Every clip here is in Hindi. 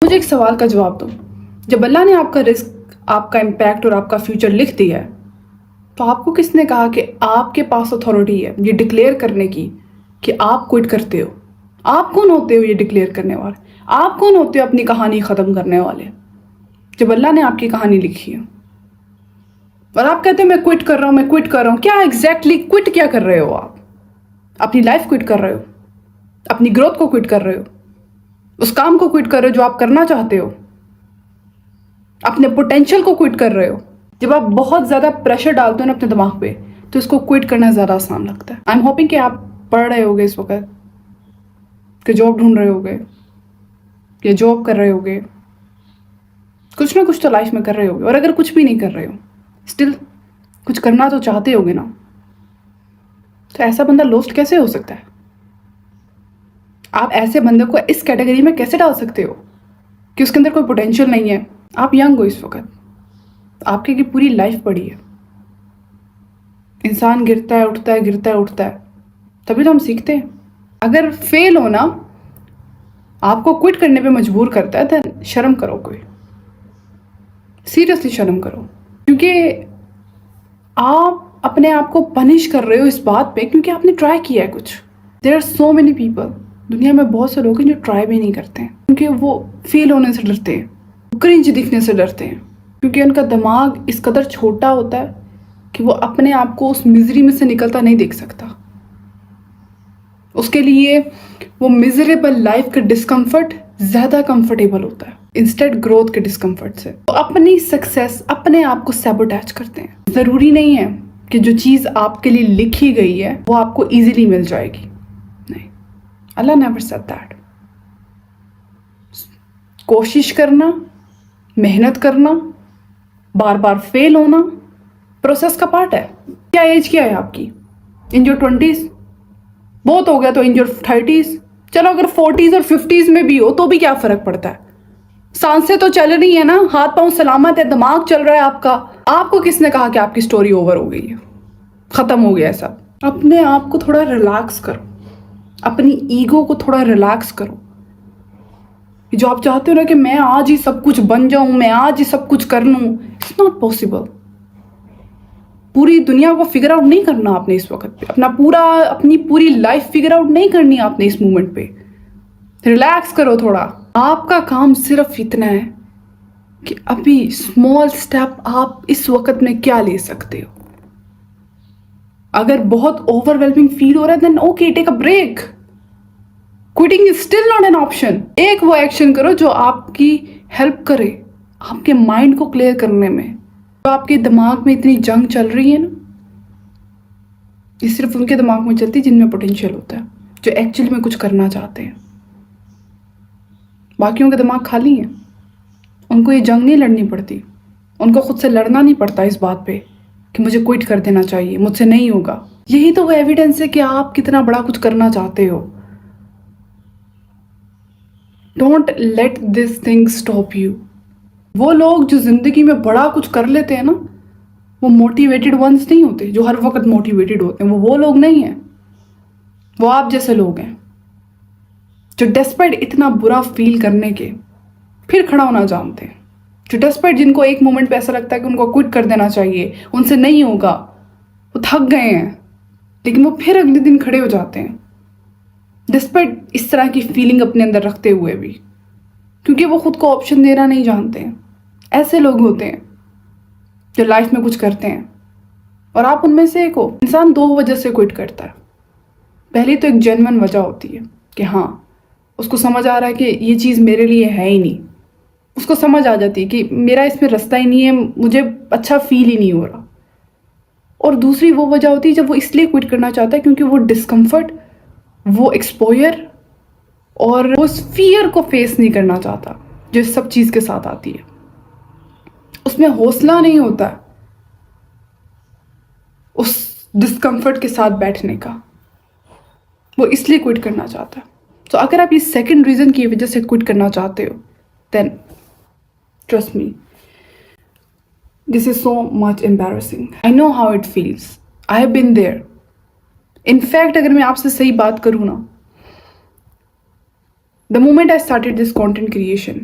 मुझे एक सवाल का जवाब दो। जब अल्लाह ने आपका रिस्क, आपका इम्पैक्ट और आपका फ्यूचर लिख दिया है, तो आपको किसने कहा कि आपके पास अथॉरिटी है ये डिक्लेयर करने की कि आप क्विट करते हो? आप कौन होते हो ये डिक्लेयर करने वाले? आप कौन होते हो अपनी कहानी ख़त्म करने वाले? जब अल्लाह ने आपकी कहानी लिखी है और आप कहते हो मैं क्विट कर रहा हूँ, मैं क्विट कर रहा हूँ, क्या एग्जैक्टली क्विट क्या कर रहे हो आप? अपनी लाइफ क्विट कर रहे हो? अपनी ग्रोथ को क्विट कर रहे हो? उस काम को क्विट कर रहे हो जो आप करना चाहते हो? अपने पोटेंशियल को क्विट कर रहे हो? जब आप बहुत ज़्यादा प्रेशर डालते हो ना अपने दिमाग पे, तो इसको क्विट करना ज़्यादा आसान लगता है। आई एम होपिंग कि आप पढ़ रहे होगे इस वक्त, कि जॉब ढूंढ रहे होगे या जॉब कर रहे होगे, कुछ ना कुछ तो लाइफ में कर रहे होगे। और अगर कुछ भी नहीं कर रहे हो, स्टिल कुछ करना तो चाहते होगे ना, तो ऐसा बंदा लोस्ट कैसे हो सकता है? आप ऐसे बंदे को इस कैटेगरी में कैसे डाल सकते हो कि उसके अंदर कोई पोटेंशियल नहीं है? आप यंग हो इस वक्त, आपके की पूरी लाइफ पड़ी है। इंसान गिरता है, उठता है, गिरता है, उठता है, तभी तो हम सीखते हैं। अगर फेल होना आपको क्विट करने पे मजबूर करता है, तो शर्म करो, कोई सीरियसली शर्म करो। क्योंकि आप अपने आप को पनिश कर रहे हो इस बात पे क्योंकि आपने ट्राई किया है कुछ। There are so many people, दुनिया में बहुत से लोग हैं जो ट्राई भी नहीं करते हैं क्योंकि वो फेल होने से डरते हैं, क्रिंज दिखने से डरते हैं, क्योंकि उनका दिमाग इस कदर छोटा होता है कि वो अपने आप को उस मिजरी में से निकलता नहीं देख सकता। उसके लिए वो मिजरेबल लाइफ का डिस्कम्फर्ट ज़्यादा कंफर्टेबल होता है इंस्टेड ग्रोथ के डिस्कम्फर्ट से। तो अपनी सक्सेस अपने आप को सैबोटैज करते हैं। ज़रूरी नहीं है कि जो चीज़ आपके लिए लिखी गई है वो आपको ईजिली मिल जाएगी, नहीं। अल्लाह नेवर सेड दैट। कोशिश करना, मेहनत करना, बार बार फेल होना प्रोसेस का पार्ट है। क्या एज क्या है आपकी? In your 20s? बहुत हो गया तो इन योर 30s। चलो अगर 40s और 50s में भी हो तो भी क्या फर्क पड़ता है? सांसें तो चल रही है ना, हाथ पांव सलामत है, दिमाग चल रहा है आपका। आपको किसने कहा कि आपकी स्टोरी ओवर हो गई है, खत्म हो गया है सब? अपने आप को थोड़ा रिलैक्स करो, अपनी ईगो को थोड़ा रिलैक्स करो। जो आप चाहते हो ना कि मैं आज ही सब कुछ बन जाऊं, मैं आज ही सब कुछ कर लूं, इट्स नॉट पॉसिबल। पूरी दुनिया को फिगर आउट नहीं करना आपने इस वक्त पे, अपनी पूरी लाइफ फिगर आउट नहीं करनी आपने इस मोमेंट पे। रिलैक्स करो थोड़ा। आपका काम सिर्फ इतना है कि अभी स्मॉल स्टेप आप इस वक्त में क्या ले सकते हो। अगर बहुत ओवरवेलमिंग फील हो रहा है then okay, take a break. Quitting is still not an option. एक वो एक्शन करो जो आपकी हेल्प करे आपके माइंड को क्लियर करने में। तो आपके दिमाग में इतनी जंग चल रही है ना, ये सिर्फ उनके दिमाग में चलती है जिनमें पोटेंशियल होता है, जो एक्चुअली में कुछ करना चाहते हैं। बाकियों के दिमाग खाली हैं, उनको ये जंग नहीं लड़नी पड़ती, उनको खुद से लड़ना नहीं पड़ता इस बात पे कि मुझे क्विट कर देना चाहिए, मुझसे नहीं होगा। यही तो वो एविडेंस है कि आप कितना बड़ा कुछ करना चाहते हो। Don't let this thing stop you. वो लोग जो जिंदगी में बड़ा कुछ कर लेते हैं ना, वो मोटिवेटेड वंस नहीं होते, जो हर वक्त मोटिवेटेड होते हैं। वो लोग नहीं हैं, वो आप जैसे लोग हैं जो डेस्पाइट इतना बुरा फील करने के फिर खड़ा होना जानते हैं। जो डेस्पाइट, जिनको एक मोमेंट पे ऐसा लगता है कि उनको क्विट कर देना चाहिए, उनसे नहीं होगा, वो थक गए हैं, लेकिन वो फिर अगले दिन खड़े हो जाते हैं डिस्पाइट इस तरह की फीलिंग अपने अंदर रखते हुए भी, क्योंकि वो खुद को ऑप्शन देना नहीं जानते हैं। ऐसे लोग होते हैं जो लाइफ में कुछ करते हैं, और आप उनमें से एक हो। इंसान दो वजह से क्विट करता है। पहली तो एक जेन्युइन वजह होती है कि हाँ, उसको समझ आ रहा है कि ये चीज़ मेरे लिए है ही नहीं। उसको समझ आ जाती है कि मेरा इसमें रास्ता ही नहीं है, मुझे अच्छा फील ही नहीं हो रहा। और दूसरी वो वजह होती है जब वो इसलिए क्विट करना चाहता है क्योंकि वो डिस्कम्फर्ट, वो एक्सपोजर और वो उस फियर को फेस नहीं करना चाहता जो इस सब चीज़ के साथ आती है। उसमें हौसला नहीं होता उस डिस्कम्फर्ट के साथ बैठने का, वो इसलिए क्विट करना चाहता है। तो अगर आप ये सेकंड रीज़न की वजह से क्विट करना चाहते हो, then trust me, this is so much embarrassing. I know how it feels, I have been there. In fact अगर मैं आपसे सही बात करूँ ना, the moment I started this content creation,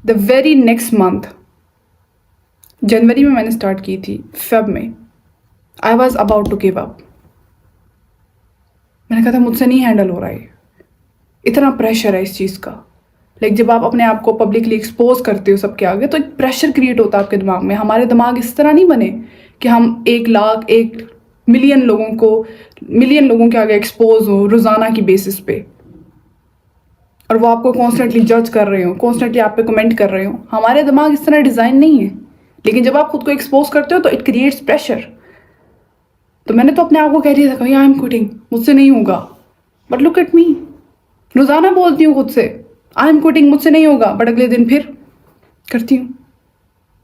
the very next month, जनवरी में मैंने स्टार्ट की थी, फेब में I was about to give up. मैंने कहा था मुझसे नहीं हैंडल हो रहा है, इतना प्रेशर है इस चीज़ का। लाइक जब आप अपने आप को पब्लिकली एक्सपोज करते हो सबके आगे तो एक प्रेशर क्रिएट होता है आपके दिमाग में। हमारे दिमाग इस तरह नहीं बने कि हम 1 लाख 1 मिलियन लोगों के आगे एक्सपोज हो रोज़ाना की बेसिस पे, और वो आपको कॉन्स्टेंटली जज कर रहे हो, कॉन्स्टेंटली आप पे कमेंट कर रहे हो। हमारे दिमाग इस तरह डिज़ाइन नहीं है, लेकिन जब आप खुद को एक्सपोज करते हो तो इट क्रिएट्स प्रेशर। तो मैंने तो अपने आप को कह दिया था, आई एम क्विटिंग, मुझसे नहीं होगा। बट लुक एट मी, रोज़ाना बोलती हूँ खुद से आई एम क्विटिंग, मुझसे नहीं होगा, बट अगले दिन फिर करती हूँ,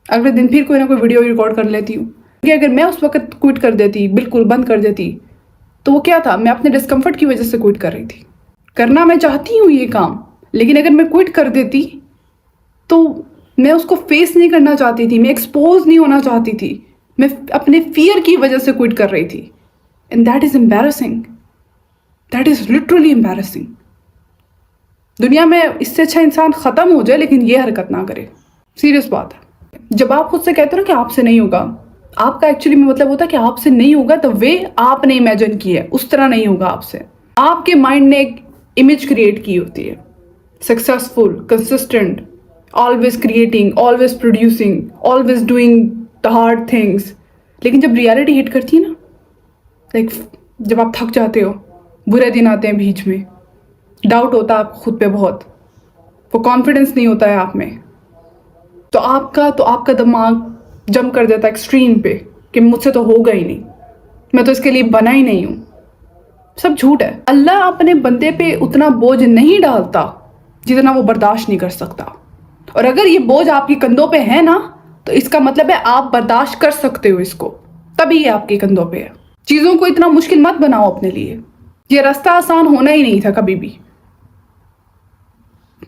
अगले दिन फिर कोई ना कोई वीडियो रिकॉर्ड कर लेती हूँ। क्योंकि अगर मैं उस वक्त क्विट कर देती, बिल्कुल बंद कर देती, तो वो क्या था, मैं अपने डिस्कम्फर्ट की वजह से क्विट कर रही थी। करना मैं चाहती हूँ ये काम, लेकिन अगर मैं क्विट कर देती तो मैं उसको फेस नहीं करना चाहती थी, मैं एक्सपोज नहीं होना चाहती थी, मैं अपने फियर की वजह से क्विट कर रही थी। And that is embarrassing, that is literally embarrassing. दुनिया में इससे अच्छा इंसान ख़त्म हो जाए लेकिन ये हरकत ना करे, सीरियस बात है। जब आप खुद से कहते हो ना कि आपसे नहीं होगा, आपका एक्चुअली में मतलब होता है कि आपसे नहीं होगा द वे आपने इमेजिन की है उस तरह नहीं होगा आपसे। आपके माइंड ने एक इमेज क्रिएट की होती है, successful, consistent, always creating, always producing, always doing the hard things. लेकिन जब रियलिटी हिट करती है ना, लाइक जब आप थक जाते हो, बुरे दिन आते हैं बीच में, डाउट होता है आपको खुद पे बहुत, वो कॉन्फिडेंस नहीं होता है आप में, तो आपका दिमाग जंप कर देता है एक्सट्रीम पे कि मुझसे तो होगा ही नहीं, मैं तो इसके लिए बना ही नहीं हूँ। सब झूठ है। अल्लाह अपने बंदे पे उतना बोझ नहीं डालता जितना वो बर्दाश्त नहीं कर सकता। और अगर ये बोझ आपके कंधों पे है ना, तो इसका मतलब है आप बर्दाश्त कर सकते हो इसको, तभी ये आपके कंधों पे है। चीज़ों को इतना मुश्किल मत बनाओ अपने लिए, ये रास्ता आसान होना ही नहीं था कभी भी।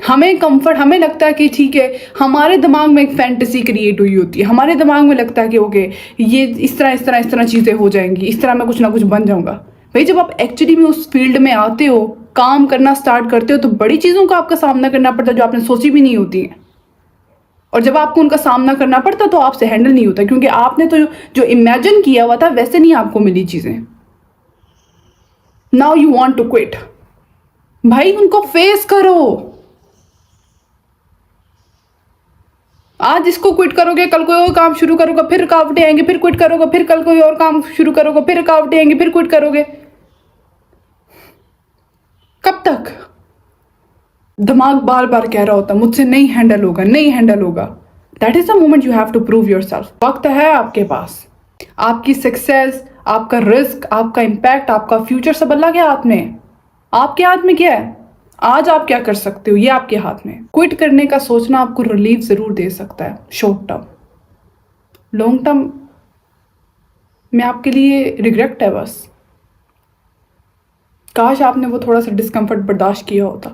हमें लगता है कि ठीक है, हमारे दिमाग में एक फैंटेसी क्रिएट हुई होती है, हमारे दिमाग में लगता है कि ओके ये इस तरह चीज़ें हो जाएंगी, इस तरह मैं कुछ ना कुछ बन जाऊंगा। भाई जब आप एक्चुअली में उस फील्ड में आते हो, काम करना स्टार्ट करते हो, तो बड़ी चीज़ों का आपका सामना करना पड़ता है जो आपने सोची भी नहीं होती हैं। और जब आपको उनका सामना करना पड़ता तो आपसे हैंडल नहीं होता, क्योंकि आपने तो जो इमेजिन किया हुआ था वैसे नहीं आपको मिली चीज़ें। Now you want to quit, भाई उनको फेस करो। आज इसको क्विट करोगे, कल कोई और काम शुरू करोगे, फिर रुकावटें आएंगी, फिर क्विट करोगे, फिर कल कोई और काम शुरू करोगे, फिर रुकावटें आएंगी, फिर क्विट करोगे। कब तक? दिमाग बार बार कह रहा होता मुझसे नहीं हैंडल होगा, नहीं हैंडल होगा। That is the moment you have to prove yourself. वक्त है आपके पास, आपकी सक्सेस, आपका रिस्क, आपका इम्पैक्ट, आपका फ्यूचर सब अल्लाह के हाथ में है। आपके हाथ में क्या है? आज आप क्या कर सकते हो ये आपके हाथ में। क्विट करने का सोचना आपको रिलीफ जरूर दे सकता है शॉर्ट टर्म, लॉन्ग टर्म में आपके लिए रिग्रेट है बस। काश आपने वो थोड़ा सा डिस्कम्फर्ट बर्दाश्त किया होता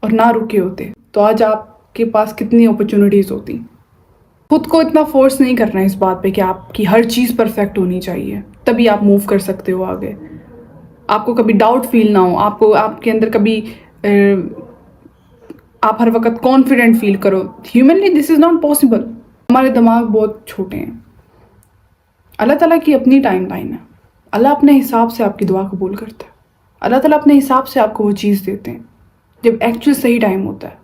और ना रुके होते, तो आज आपके पास कितनी अपॉर्चुनिटीज़ होती। खुद को इतना फोर्स नहीं करना है इस बात पे कि आपकी हर चीज़ परफेक्ट होनी चाहिए, तभी आप मूव कर सकते हो आगे। आपको कभी डाउट फील ना हो, आपके अंदर कभी आप हर वक्त कॉन्फिडेंट फील करो। Humanly this is not possible. हमारे दिमाग बहुत छोटे हैं। अल्लाह ताला की अपनी टाइम लाइन है। अल्लाह अपने हिसाब से आपकी दुआ कबूल करता है। अल्लाह ताला अपने हिसाब से आपको वो चीज़ देते हैं जब एक्चुअल सही टाइम होता है।